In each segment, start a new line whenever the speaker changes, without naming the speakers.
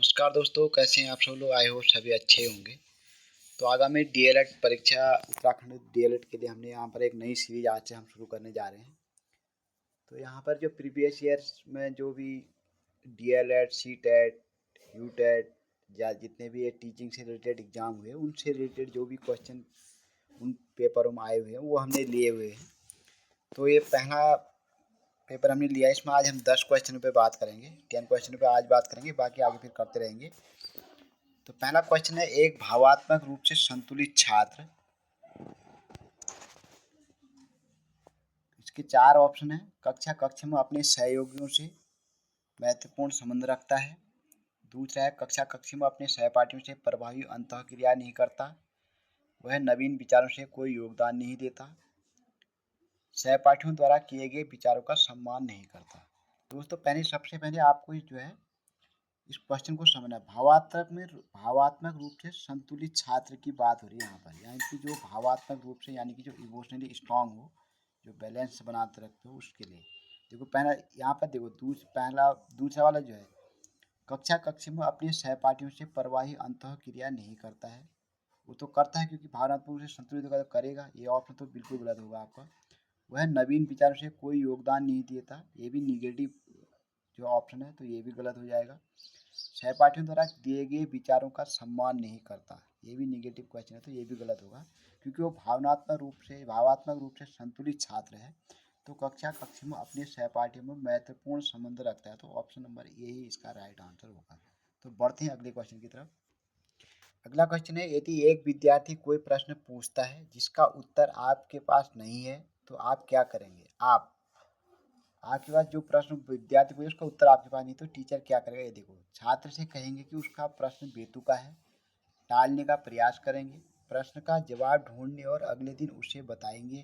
नमस्कार दोस्तों, कैसे हैं आप सब लोग। आई होप सभी अच्छे होंगे। तो आगामी डीएलएड परीक्षा उत्तराखंड डीएलएड के लिए हमने यहाँ पर एक नई सीरीज आज से हम शुरू करने जा रहे हैं। तो यहाँ पर जो प्रीवियस ईयर्स में जो भी डीएलएड, सीटेट, यूटेट या जितने भी ये टीचिंग से रिलेटेड एग्ज़ाम हुए उनसे रिलेटेड जो भी क्वेश्चन उन पेपरों में आए हुए हैं वो हमने लिए हुए हैं। तो ये पहला पेपर हमने लिया है। इसमें आज हम 10 क्वेश्चनों पे बात करेंगे, 10 क्वेश्चनों पे आज बात करेंगे, बाकी आगे फिर करते रहेंगे। तो पहला क्वेश्चन है, एक भावात्मक रूप से संतुलित छात्र। इसके 4 ऑप्शन हैं। कक्षा में अपने सहयोगियों से महत्वपूर्ण संबंध रखता है। दूसरा है, कक्षा में अपने सहपाठियों से प्रभावी अंतःक्रिया नहीं करता। वह नवीन विचारों से कोई योगदान नहीं देता। सहपाठियों द्वारा किए गए विचारों का सम्मान नहीं करता। दोस्तों सबसे पहले आपको जो है इस क्वेश्चन को समझना। भावात्मक रूप से संतुलित छात्र की बात हो रही है यहाँ पर, यानी कि जो भावात्मक रूप से यानी कि जो इमोशनली स्ट्रांग हो, जो बैलेंस बनाते रखते हो, उसके लिए देखो पहला यहाँ पर देखो दूसरा वाला जो है, कक्षा में अपने सहपाठियों से परवाही अंतःक्रिया नहीं करता है। वो तो करता है क्योंकि भावनात्मक रूप से संतुलित होगा तो करेगा। ये ऑप्शन तो बिल्कुल गलत होगा आपका। वह नवीन विचारों से कोई योगदान नहीं देता, ये भी निगेटिव जो ऑप्शन है, तो ये भी गलत हो जाएगा। सहपाठियों द्वारा दिए गए विचारों का सम्मान नहीं करता, ये भी निगेटिव क्वेश्चन है, तो ये भी गलत होगा क्योंकि वो भावात्मक रूप से संतुलित छात्र है। तो कक्षा में अपने सहपाठियों में महत्वपूर्ण संबंध रखता है। तो ऑप्शन नंबर ए ही इसका राइट आंसर होगा। तो बढ़ते हैं अगले क्वेश्चन की तरफ। अगला क्वेश्चन है, यदि एक विद्यार्थी कोई प्रश्न पूछता है जिसका उत्तर आपके पास नहीं है तो आप क्या करेंगे। आपके पास जो प्रश्न विद्यार्थी पूछे उसका उत्तर आपके पास नहीं, तो टीचर क्या करेगा। ये देखो, छात्र से कहेंगे कि उसका प्रश्न बेतुका है, टालने का प्रयास करेंगे, प्रश्न का जवाब ढूंढने और अगले दिन उसे बताएंगे।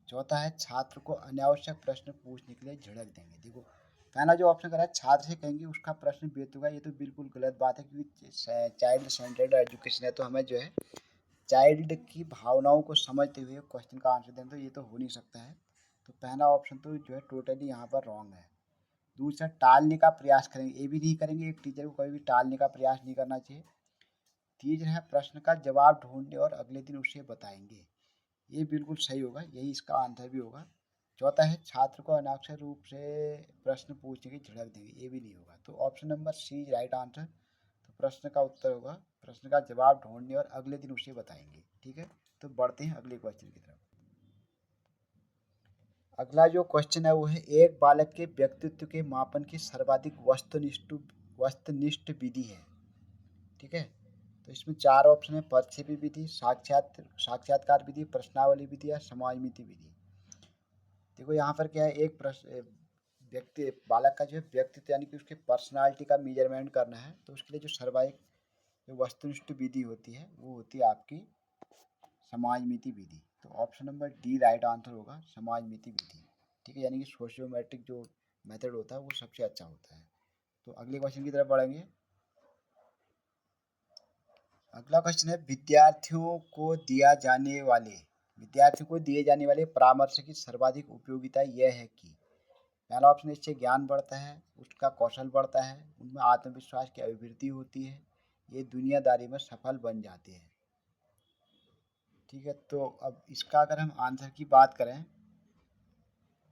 चौथा है, छात्र को अनावश्यक प्रश्न पूछने के लिए झिड़क देंगे। देखो पहला जो ऑप्शन करा है, छात्र से कहेंगे उसका प्रश्न बेतुका, ये तो बिल्कुल गलत बात है क्योंकि चाइल्ड सेंटर्ड एजुकेशन है, तो हमें जो है चाइल्ड की भावनाओं को समझते हुए क्वेश्चन का आंसर देना, तो ये तो हो नहीं सकता है। तो पहला ऑप्शन तो जो है टोटली यहाँ पर रॉन्ग है। दूसरा, टालने का प्रयास करेंगे, ये भी नहीं करेंगे। एक टीचर को कभी भी टालने का प्रयास नहीं करना चाहिए। तीसरा है, प्रश्न का जवाब ढूंढने और अगले दिन उसे बताएंगे, ये बिल्कुल सही होगा, यही इसका आंसर भी होगा। चौथा है, छात्र को अनावश्यक रूप से प्रश्न पूछने की झिड़क देंगे, ये भी नहीं होगा। तो option number C right answer. तो प्रश्न का उत्तर होगा, प्रश्न का जवाब ढूंढने और अगले दिन उसे बताएंगे। ठीक है, तो बढ़ते हैं अगले क्वेश्चन की तरफ। अगला जो क्वेश्चन है वो है, एक बालक के व्यक्तित्व के मापन की सर्वाधिक वस्तुनिष्ठ विधि है। ठीक है, तो इसमें 4 ऑप्शन है, परछेपी विधि, साक्षात्कार विधि, प्रश्नावली विधि या समाजमिति विधि। देखो यहाँ पर क्या है, एक प्रश्न व्यक्ति बालक का जो है व्यक्तित्व यानी कि उसके पर्सनालिटी का मेजरमेंट करना है, तो उसके लिए जो सर्वाधिक जो वस्तुनिष्ठ विधि होती है वो होती है आपकी समाजमिति विधि। तो option number D right answer होगा, समाजमिति विधि। ठीक है, यानी कि सोशियोमेट्रिक जो मेथड होता है वो सबसे अच्छा होता है। तो अगले क्वेश्चन की तरफ बढ़ेंगे। अगला क्वेश्चन है, विद्यार्थियों को दिए जाने वाले परामर्श की सर्वाधिक उपयोगिता यह है कि। पहला ऑप्शन, इससे ज्ञान बढ़ता है, उसका कौशल बढ़ता है, उनमें आत्मविश्वास की अभिवृद्धि होती है, ये दुनियादारी में सफल बन जाते हैं। ठीक है, तो अब इसका अगर हम आंसर की बात करें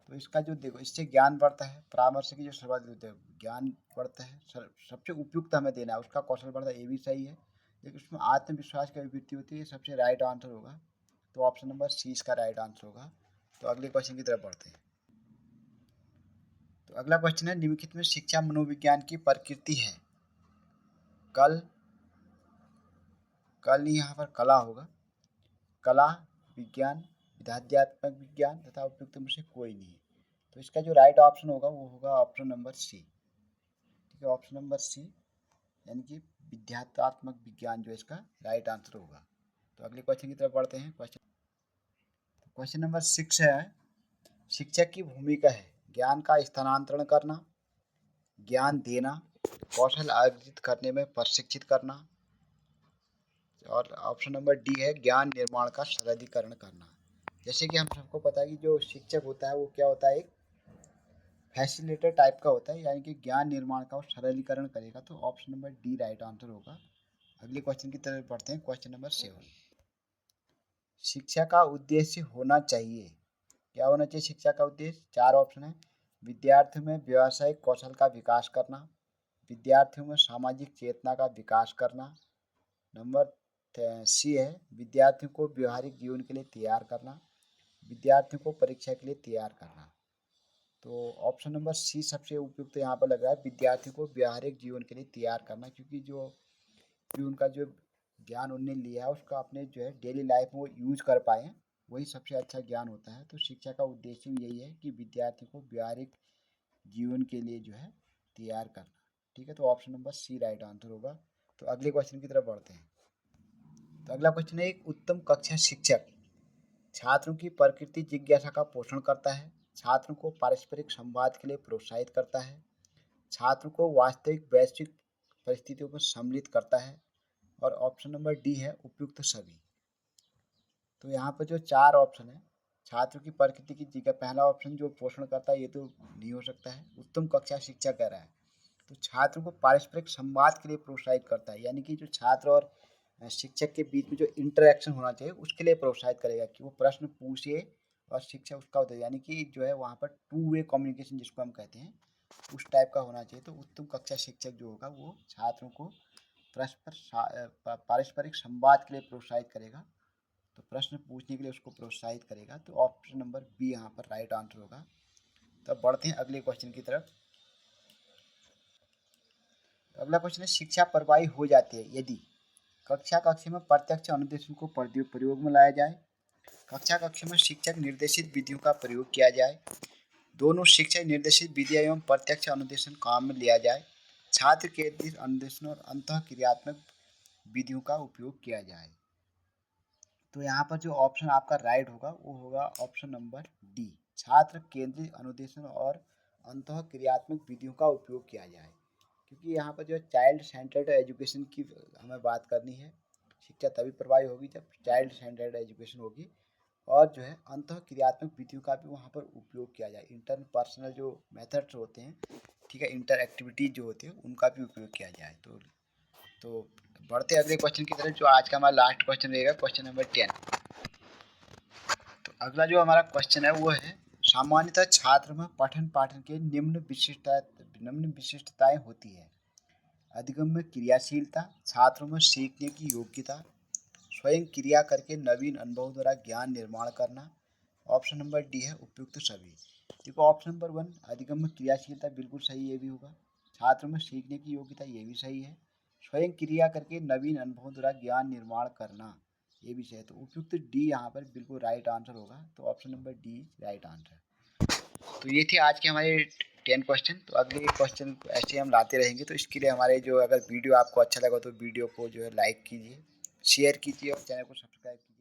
तो इसका जो देखो, इससे ज्ञान बढ़ता है, परामर्श की जो सर्वाधिक ज्ञान बढ़ता है, सबसे उपयुक्त हमें देना है, उसका कौशल बढ़ता है, ये भी सही है, लेकिन उसमें आत्मविश्वास की अभिवृद्धि होती है, सबसे राइट आंसर होगा। तो ऑप्शन नंबर सी इसका राइट आंसर होगा। तो अगले क्वेश्चन की तरफ बढ़ते हैं। तो अगला क्वेश्चन है, निम्नलिखित में शिक्षा मनोविज्ञान की प्रकृति है। कल नहीं, यहाँ पर कला होगा। कला, विज्ञान, विधाध्यात्मक विज्ञान तथा उपयुक्त में से कोई नहीं। तो इसका जो राइट ऑप्शन होगा वो होगा ऑप्शन नंबर सी। ठीक है, ऑप्शन नंबर सी यानी कि विद्यात्मक विज्ञान जो इसका राइट आंसर होगा। तो अगले क्वेश्चन की तरफ बढ़ते हैं। क्वेश्चन नंबर 6 है, शिक्षक की भूमिका है ज्ञान का स्थानांतरण करना, ज्ञान देना, कौशल अर्जित करने में प्रशिक्षित करना, और ऑप्शन नंबर डी है ज्ञान निर्माण का सरलीकरण करना। जैसे कि हम सबको पता है कि जो शिक्षक होता है वो क्या होता है, एक फैसिलिटेटर टाइप का होता है, यानी कि ज्ञान निर्माण का वो सरलीकरण करेगा। तो option number D right answer होगा। अगले क्वेश्चन की तरफ बढ़ते हैं। क्वेश्चन नंबर 7, शिक्षा का उद्देश्य होना चाहिए। क्या होना चाहिए शिक्षा का उद्देश्य? 4 ऑप्शन है। विद्यार्थियों में व्यावसायिक कौशल का विकास करना, विद्यार्थियों में सामाजिक चेतना का विकास करना, नंबर सी है विद्यार्थियों को व्यवहारिक जीवन के लिए तैयार करना, विद्यार्थियों को परीक्षा के लिए तैयार करना। तो ऑप्शन नंबर सी सबसे उपयुक्त यहाँ पर लग रहा है, विद्यार्थियों को व्यवहारिक जीवन के लिए तैयार करना, क्योंकि जो भी उनका जो ज्ञान उनने लिया है उसका अपने जो है डेली लाइफ में वो यूज कर पाए, वही सबसे अच्छा ज्ञान होता है। तो शिक्षा का उद्देश्य यही है कि विद्यार्थी को व्यवहारिक जीवन के लिए जो है तैयार करना। ठीक है, तो option number C right answer होगा। तो अगले क्वेश्चन की तरफ बढ़ते हैं। तो अगला क्वेश्चन है, एक उत्तम कक्षा शिक्षक छात्रों की प्रकृति जिज्ञासा का पोषण करता है, छात्रों को पारस्परिक संवाद के लिए प्रोत्साहित करता है, छात्रों को वास्तविक वैश्विक परिस्थितियों को सम्मिलित करता है, और ऑप्शन नंबर डी है उपयुक्त सभी। तो यहाँ पर जो 4 ऑप्शन है, छात्रों की प्रकृति की जिज्ञासा, पहला ऑप्शन जो पोषण करता है ये तो नहीं हो सकता है। उत्तम कक्षा शिक्षक कह रहा है, तो छात्रों को पारस्परिक संवाद के लिए प्रोत्साहित करता है, यानी कि जो छात्र और शिक्षक के बीच में जो इंटरेक्शन होना चाहिए उसके लिए प्रोत्साहित करेगा कि वो प्रश्न पूछे और शिक्षक उसका उत्तर, यानी कि जो है वहाँ पर 2 वे कम्युनिकेशन जिसको हम कहते हैं उस टाइप का होना चाहिए। तो उत्तम कक्षा शिक्षक जो होगा वो छात्रों को परस्पर पारस्परिक संवाद के लिए प्रोत्साहित करेगा, तो प्रश्न पूछने के लिए उसको प्रोत्साहित करेगा। तो ऑप्शन नंबर बी यहाँ पर राइट आंसर होगा। तो अब बढ़ते हैं अगले क्वेश्चन की तरफ। तो अगला क्वेश्चन है, शिक्षा प्रभावी हो जाती है यदि कक्षा कक्ष में प्रत्यक्ष अनुदेशन को प्रयोग में लाया जाए, कक्षा कक्ष में शिक्षक निर्देशित विधियों का प्रयोग किया जाए, दोनों शिक्षक निर्देशित विधियाँ एवं प्रत्यक्ष अनुदेशन काम में लिया जाए, छात्र केंद्रित अनुदेशन और अंतः क्रियात्मक विधियों का उपयोग किया जाए। तो यहाँ पर जो ऑप्शन आपका राइट होगा वो होगा ऑप्शन नंबर डी, छात्र केंद्रित अनुदेशन और अंतः क्रियात्मक विधियों का उपयोग किया जाए। क्योंकि यहाँ पर जो चाइल्ड सेंटर्ड एजुकेशन की हमें बात करनी है, शिक्षा तभी प्रभावी होगी जब चाइल्ड सेंटर्ड एजुकेशन होगी, और जो है अंतः क्रियात्मक विधियों का भी वहाँ पर उपयोग किया जाए। इंटर पर्सनल जो मेथड्स होते हैं, ठीक है, इंटर एक्टिविटीज जो होती है उनका भी उपयोग किया जाए। तो बढ़ते अगले क्वेश्चन की तरफ, जो आज का हमारा लास्ट क्वेश्चन रहेगा, क्वेश्चन नंबर 10। तो अगला जो हमारा क्वेश्चन है वो है, सामान्यतः छात्र में पठन पाठन के निम्न विशिष्टताएं होती है। अधिगम में क्रियाशीलता, छात्रों में सीखने की योग्यता, स्वयं क्रिया करके नवीन अनुभव द्वारा ज्ञान निर्माण करना, ऑप्शन नंबर डी है उपयुक्त सभी। देखो ऑप्शन नंबर 1 अधिगम में क्रियाशीलता बिल्कुल सही, ये भी होगा। छात्रों में सीखने की योग्यता ये भी सही है। स्वयं क्रिया करके नवीन अनुभवों द्वारा ज्ञान निर्माण करना ये भी सही है। तो उपयुक्त डी यहाँ पर बिल्कुल राइट आंसर होगा। तो option number D right answer. तो ये थे आज के हमारे 10 क्वेश्चन। तो अगले क्वेश्चन ऐसे हम लाते रहेंगे। तो इसके लिए हमारे जो, अगर वीडियो आपको अच्छा लगा तो वीडियो को जो है लाइक कीजिए, शेयर कीजिए और चैनल को सब्सक्राइब कीजिए।